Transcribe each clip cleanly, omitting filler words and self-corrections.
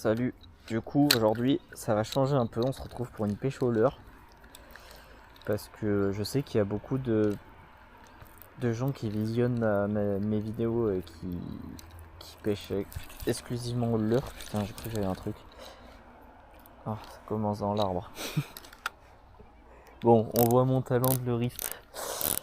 Salut. Du coup, aujourd'hui, ça va changer un peu. On se retrouve pour une pêche au leurre. Parce que je sais qu'il y a beaucoup de gens qui visionnent mes vidéos et qui pêchent exclusivement au leurre. Putain, j'ai cru que j'avais un truc. Ah, ça commence dans l'arbre. Bon, on voit mon talent de leurriste.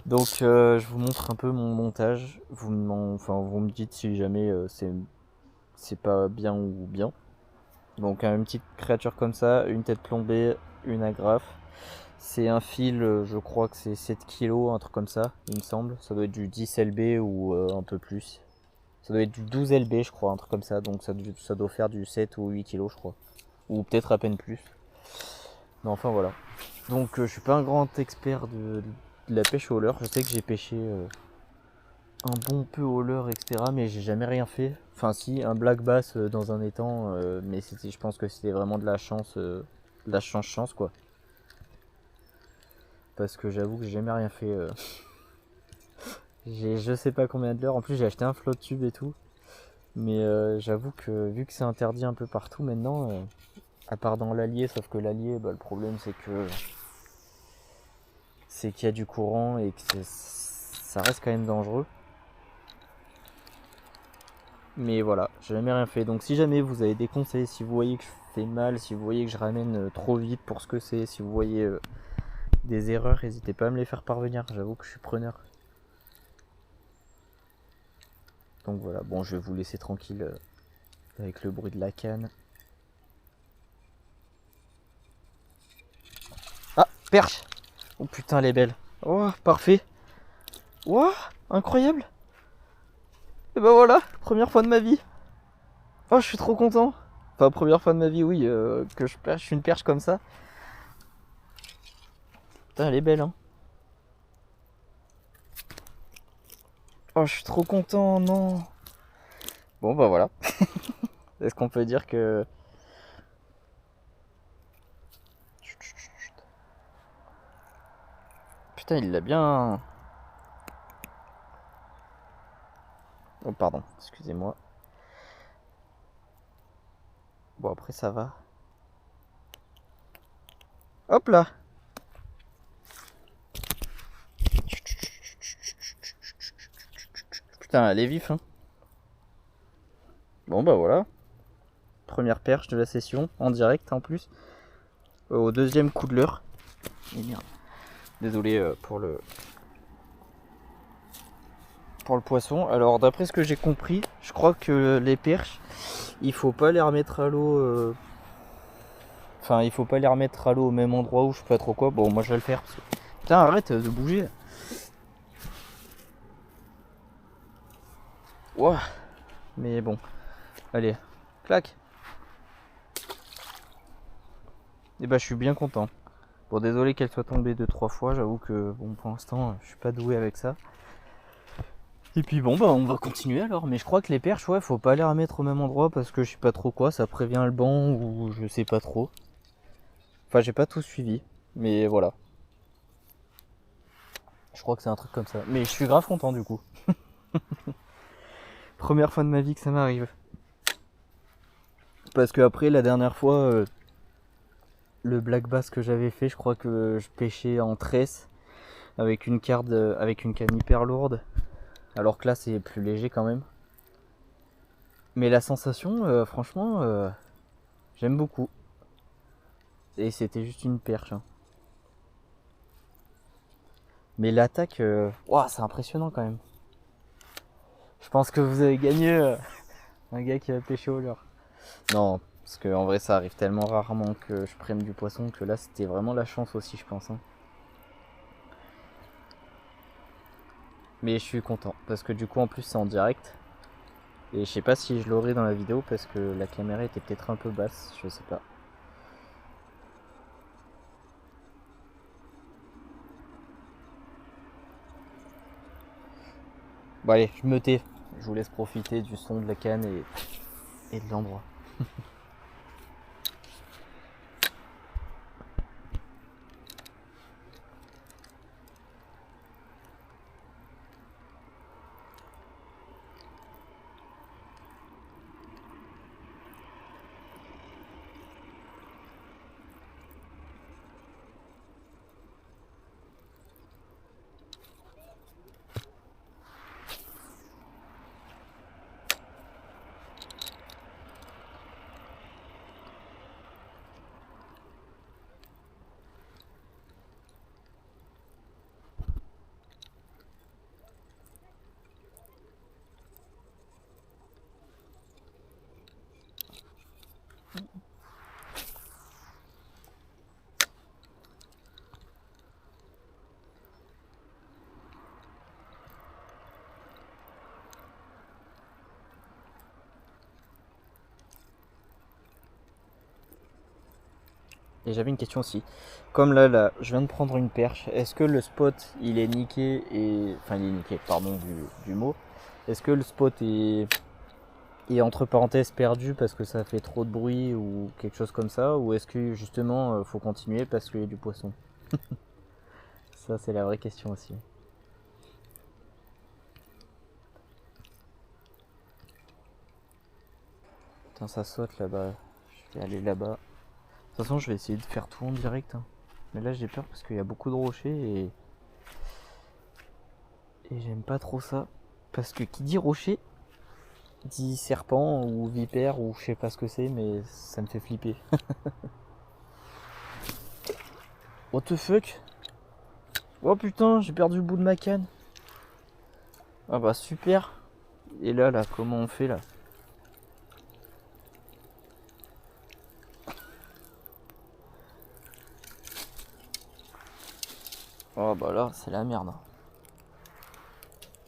Donc, je vous montre un peu mon montage. Vous me dites si jamais c'est pas bien ou bien. Donc une petite créature comme ça, une tête plombée, une agrafe. C'est un fil, je crois que c'est 7 kilos, un truc comme ça, il me semble. Ça doit être du 10 LB ou un peu plus. Ça doit être du 12 LB, je crois, un truc comme ça. Donc ça doit faire du 7 ou 8 kilos, je crois. Ou peut-être à peine plus. Mais enfin voilà. Donc je suis pas un grand expert de la pêche au leurre. Je sais que j'ai pêché un bon peu au leurre, etc. Mais j'ai jamais rien fait. Enfin si, un black bass dans un étang. Mais je pense que c'était vraiment de la chance. De la chance quoi. Parce que j'avoue que j'ai jamais rien fait. J'ai je sais pas combien de leurres. En plus j'ai acheté un flotte tube et tout. Mais j'avoue que vu que c'est interdit un peu partout maintenant, à part dans l'Allier, sauf que l'Allier, le problème c'est qu'il y a du courant et que ça reste quand même dangereux. Mais voilà, j'ai jamais rien fait. Donc si jamais vous avez des conseils, si vous voyez que je fais mal, si vous voyez que je ramène trop vite pour ce que c'est, si vous voyez des erreurs, n'hésitez pas à me les faire parvenir. J'avoue que je suis preneur. Donc voilà, bon, je vais vous laisser tranquille avec le bruit de la canne. Ah, perche! Oh putain, elle est belle. Oh, parfait. Wow, incroyable. Et ben voilà, première fois de ma vie. Oh, je suis trop content. Enfin, première fois de ma vie, oui, que je pêche une perche comme ça. Putain, elle est belle, hein. Oh, je suis trop content, non. Bon, bah voilà. Est-ce qu'on peut dire que... Putain, il l'a bien... Oh, pardon, excusez-moi. Bon, après, ça va. Hop là. Putain, elle est vif, hein. Bon, bah voilà. Première perche de la session, en direct en plus. Au deuxième coup de l'heure. Et merde. Désolé pour le poisson. Alors d'après ce que j'ai compris, je crois que les perches, il faut pas les remettre à l'eau. Enfin, il faut pas les remettre à l'eau au même endroit où je sais pas trop quoi. Bon, moi je vais le faire. Parce que... Putain, arrête de bouger. Ouah. Mais bon, allez, clac. Et bah je suis bien content. Bon, désolé qu'elle soit tombée 2-3 fois. J'avoue que bon, pour l'instant, je suis pas doué avec ça. Et puis bon, bah on va continuer alors. Mais je crois que les perches, ouais, faut pas les remettre au même endroit parce que je sais pas trop quoi. Ça prévient le banc ou je sais pas trop. Enfin, j'ai pas tout suivi. Mais voilà. Je crois que c'est un truc comme ça. Mais je suis grave content du coup. Première fois de ma vie que ça m'arrive. Parce que après, la dernière fois, le black bass que j'avais fait, je crois que je pêchais en tresse avec une canne hyper lourde. Alors que là, c'est plus léger quand même. Mais la sensation, franchement, j'aime beaucoup. Et c'était juste une perche. Hein. Mais l'attaque, wow, c'est impressionnant quand même. Je pense que vous avez gagné un gars qui a pêché au leurre. Non, parce qu'en vrai, ça arrive tellement rarement que je prenne du poisson que là, c'était vraiment la chance aussi, je pense. Hein. Mais je suis content parce que du coup, en plus, c'est en direct. Et je sais pas si je l'aurai dans la vidéo parce que la caméra était peut-être un peu basse, je sais pas. Bon allez, je me tais. Je vous laisse profiter du son de la canne et de l'endroit. Et j'avais une question aussi. Comme là, je viens de prendre une perche. Est-ce que le spot, il est niqué et... Enfin, il est niqué, pardon du mot. Est-ce que le spot est entre parenthèses perdu parce que ça fait trop de bruit ou quelque chose comme ça? Ou est-ce que justement, faut continuer parce qu'il y a du poisson? Ça, c'est la vraie question aussi. Putain, ça saute là-bas. Je vais aller là-bas. De toute façon, je vais essayer de faire tout en direct, hein. Mais là, j'ai peur parce qu'il y a beaucoup de rochers et j'aime pas trop ça. Parce que qui dit rocher, dit serpent ou vipère ou je sais pas ce que c'est, mais ça me fait flipper. What the fuck? Oh putain, j'ai perdu le bout de ma canne. Ah bah super. Et là, comment on fait là? Oh bah là, c'est la merde.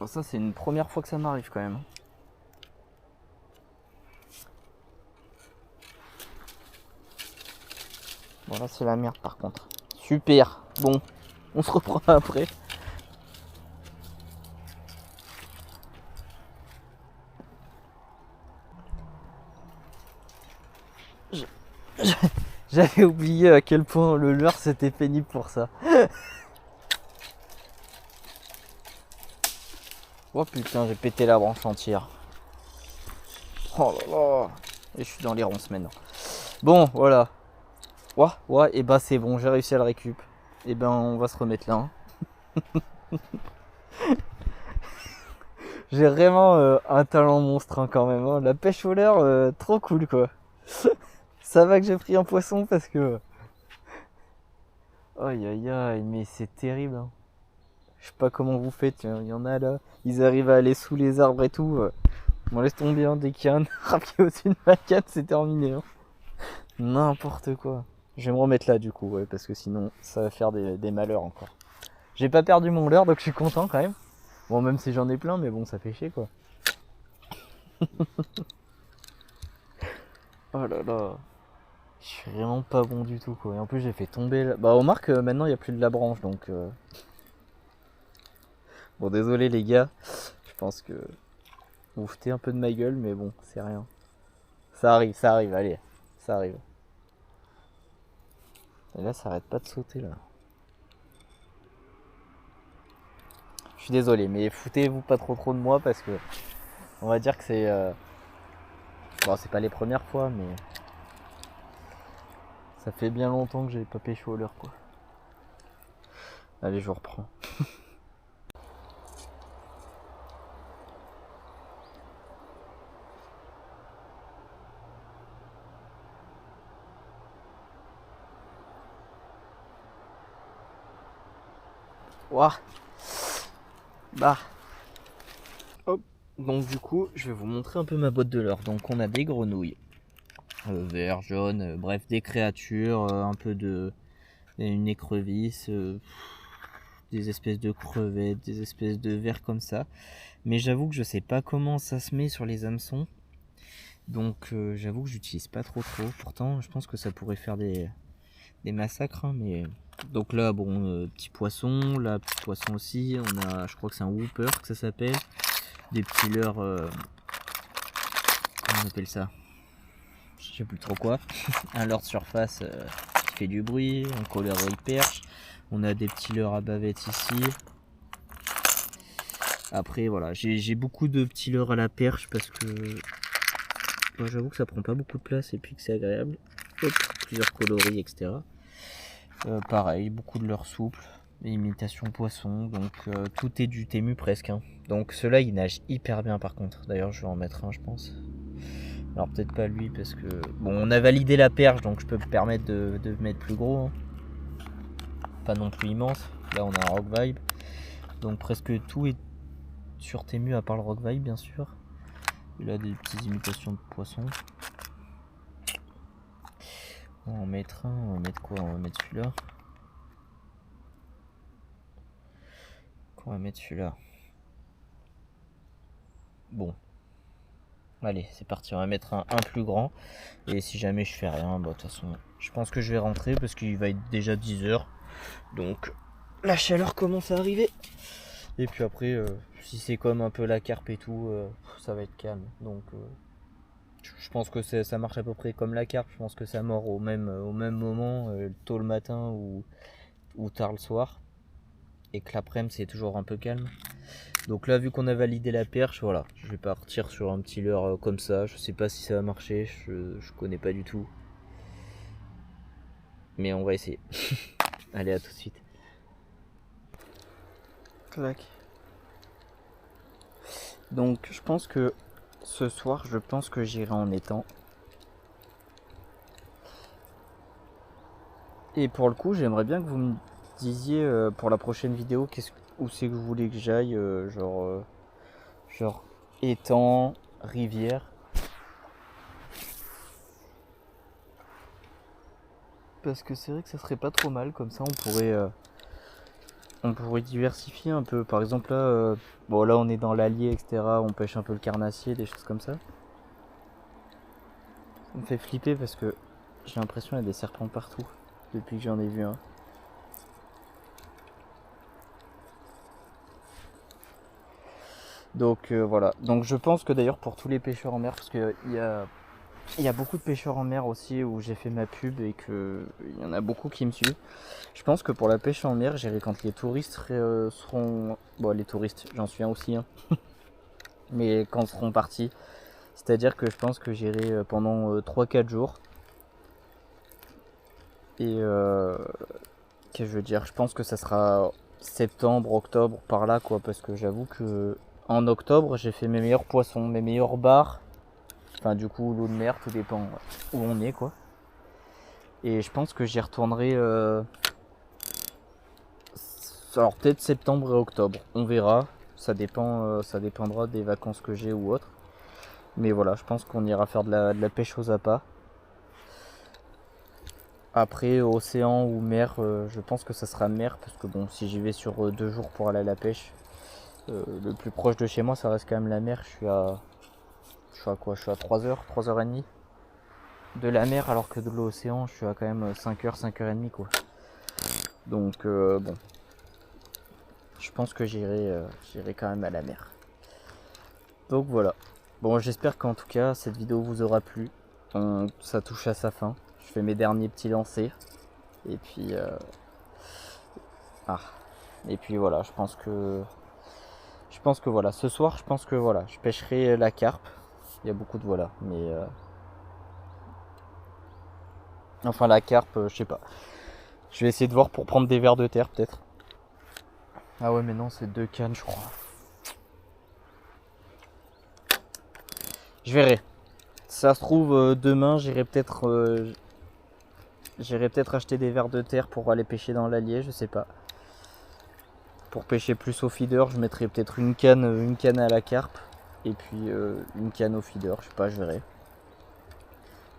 Bon, ça, c'est une première fois que ça m'arrive quand même. Bon là, c'est la merde par contre. Super. Bon, on se reprend après. J'avais oublié à quel point le leurre c'était pénible pour ça. Oh putain, j'ai pété la branche entière. Oh là là. Et je suis dans les ronces maintenant. Bon, voilà. Ouais, et bah c'est bon, j'ai réussi à le récup. Et ben on va se remettre là, hein. J'ai vraiment un talent monstre, hein, quand même, hein. La pêche au leurre, trop cool quoi. Ça va que j'ai pris un poisson parce que... Aïe aïe aïe, mais c'est terrible, hein. Je sais pas comment vous faites, il y en a là, ils arrivent à aller sous les arbres et tout. Bon, laisse tomber, hein, dès qu'il y a un arbre qui est au-dessus de ma canne, c'est terminé, hein. N'importe quoi. Je vais me remettre là du coup, ouais, parce que sinon ça va faire des malheurs encore. J'ai pas perdu mon leurre donc je suis content quand même. Bon, même si j'en ai plein, mais bon, ça fait chier quoi. Oh là là. Je suis vraiment pas bon du tout quoi. Et en plus, j'ai fait tomber. Bah, remarque, maintenant il y a plus de la branche donc. Bon, désolé les gars. Je pense que vous foutez un peu de ma gueule, mais bon, c'est rien. Ça arrive, allez. Ça arrive. Et là, ça arrête pas de sauter là. Je suis désolé, mais foutez-vous pas trop de moi parce que on va dire que c'est. Bon, c'est pas les premières fois, mais ça fait bien longtemps que j'ai pas pêché au leurre quoi. Allez, je reprends. Ouah. Bah. Hop. Donc du coup, je vais vous montrer un peu ma boîte de leurre. Donc on a des grenouilles, vert, jaune, bref, des créatures, un peu de une écrevisse, des espèces de crevettes, des espèces de vers comme ça. Mais j'avoue que je sais pas comment ça se met sur les hameçons. Donc j'avoue que j'utilise pas trop. Pourtant, je pense que ça pourrait faire des massacres, hein, mais donc là, bon, petit poisson, là, petit poisson aussi. On a, je crois que c'est un whooper que ça s'appelle. Des petits leurres, comment on appelle ça? Je sais plus trop quoi. Un leurre de surface qui fait du bruit, un coloris perche. On a des petits leurres à bavette ici. Après voilà, j'ai beaucoup de petits leurres à la perche parce que moi, j'avoue que ça prend pas beaucoup de place et puis que c'est agréable. Hop, plusieurs coloris, etc. Pareil, beaucoup de leurres souples, imitation poisson, donc tout est du tému presque, hein. Donc ceux-là ils nagent hyper bien par contre. D'ailleurs je vais en mettre un je pense. Alors peut-être pas lui parce que... Bon, on a validé la perche donc je peux me permettre de mettre plus gros, hein. Pas non plus immense. Là on a un rock vibe. Donc presque tout est sur tému à part le rock vibe bien sûr. Et là des petites imitations de poissons. On va en mettre un, on va mettre quoi? On va mettre celui-là. On va mettre celui-là. Bon. Allez, c'est parti, on va mettre un plus grand. Et si jamais je fais rien, bah de toute façon, je pense que je vais rentrer parce qu'il va être déjà 10h. Donc la chaleur commence à arriver. Et puis après, si c'est comme un peu la carpe et tout, ça va être calme. Donc je pense que ça marche à peu près comme la carpe. Je pense que ça mord au même moment, tôt le matin ou tard le soir. Et que l'après-midi c'est toujours un peu calme. Donc là, vu qu'on a validé la perche, voilà, je vais partir sur un petit leurre comme ça. Je sais pas si ça va marcher, je connais pas du tout. Mais on va essayer. Allez, à tout de suite. Clac. Donc je pense que ce soir, j'irai en étang. Et pour le coup, j'aimerais bien que vous me disiez pour la prochaine vidéo où c'est que vous voulez que j'aille, genre étang, rivière. Parce que c'est vrai que ça serait pas trop mal, comme ça on pourrait diversifier un peu. Par exemple là, bon là on est dans l'Allier, etc. On pêche un peu le carnassier, des choses comme ça. Ça me fait flipper parce que j'ai l'impression qu'il y a des serpents partout depuis que j'en ai vu un. Donc voilà. Donc je pense que d'ailleurs pour tous les pêcheurs en mer, parce qu'il y a beaucoup de pêcheurs en mer aussi où j'ai fait ma pub et qu'il y en a beaucoup qui me suivent. Je pense que pour la pêche en mer, j'irai quand les touristes seront... Bon, les touristes, j'en suis un aussi, hein. Mais quand ils seront partis. C'est-à-dire que je pense que j'irai pendant 3-4 jours. Et qu'est-ce que je veux dire, je pense que ça sera septembre, octobre, par là, quoi. Parce que j'avoue que en octobre, j'ai fait mes meilleurs poissons, mes meilleurs bars. Enfin, du coup, l'eau de mer, tout dépend où on est, quoi. Et je pense que j'y retournerai... Alors, peut-être septembre et octobre. On verra. Ça dépendra des vacances que j'ai ou autre. Mais voilà, je pense qu'on ira faire de la pêche aux appâts. Après, océan ou mer, je pense que ça sera mer. Parce que bon, si j'y vais sur 2 jours pour aller à la pêche, le plus proche de chez moi, ça reste quand même la mer. Je suis à quoi? Je suis à 3h, 3h30 de la mer, alors que de l'océan, je suis à quand même 5h, 5h30, quoi. Donc, bon. Je pense que j'irai quand même à la mer. Donc voilà. Bon, j'espère qu'en tout cas, cette vidéo vous aura plu. Ça touche à sa fin. Je fais mes derniers petits lancers. Et puis... Et puis voilà, je pense que voilà, ce soir, je pense que voilà, je pêcherai la carpe. Il y a beaucoup de voilà, mais enfin la carpe, je sais pas. Je vais essayer de voir pour prendre des vers de terre peut-être. Ah ouais, mais non, c'est 2 cannes, je crois. Je verrai. Si ça se trouve demain, j'irai peut-être acheter des vers de terre pour aller pêcher dans l'Allier, je sais pas. Pour pêcher plus au feeder, je mettrai peut-être une canne à la carpe et puis une canne au feeder, je sais pas, je verrai.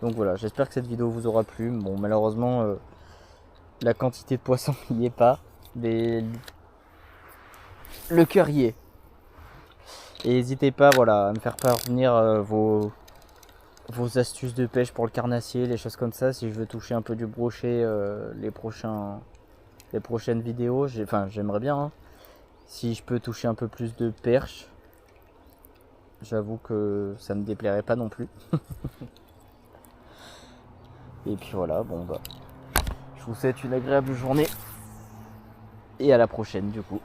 Donc voilà, j'espère que cette vidéo vous aura plu. Bon, malheureusement, la quantité de poissons n'y est pas. Le cœur y est. Et n'hésitez pas, voilà, à me faire parvenir vos astuces de pêche pour le carnassier, les choses comme ça. Si je veux toucher un peu du brochet les prochaines vidéos, j'aimerais bien. Hein. Si je peux toucher un peu plus de perche, j'avoue que ça me déplairait pas non plus. Et puis voilà, bon bah, je vous souhaite une agréable journée et à la prochaine du coup.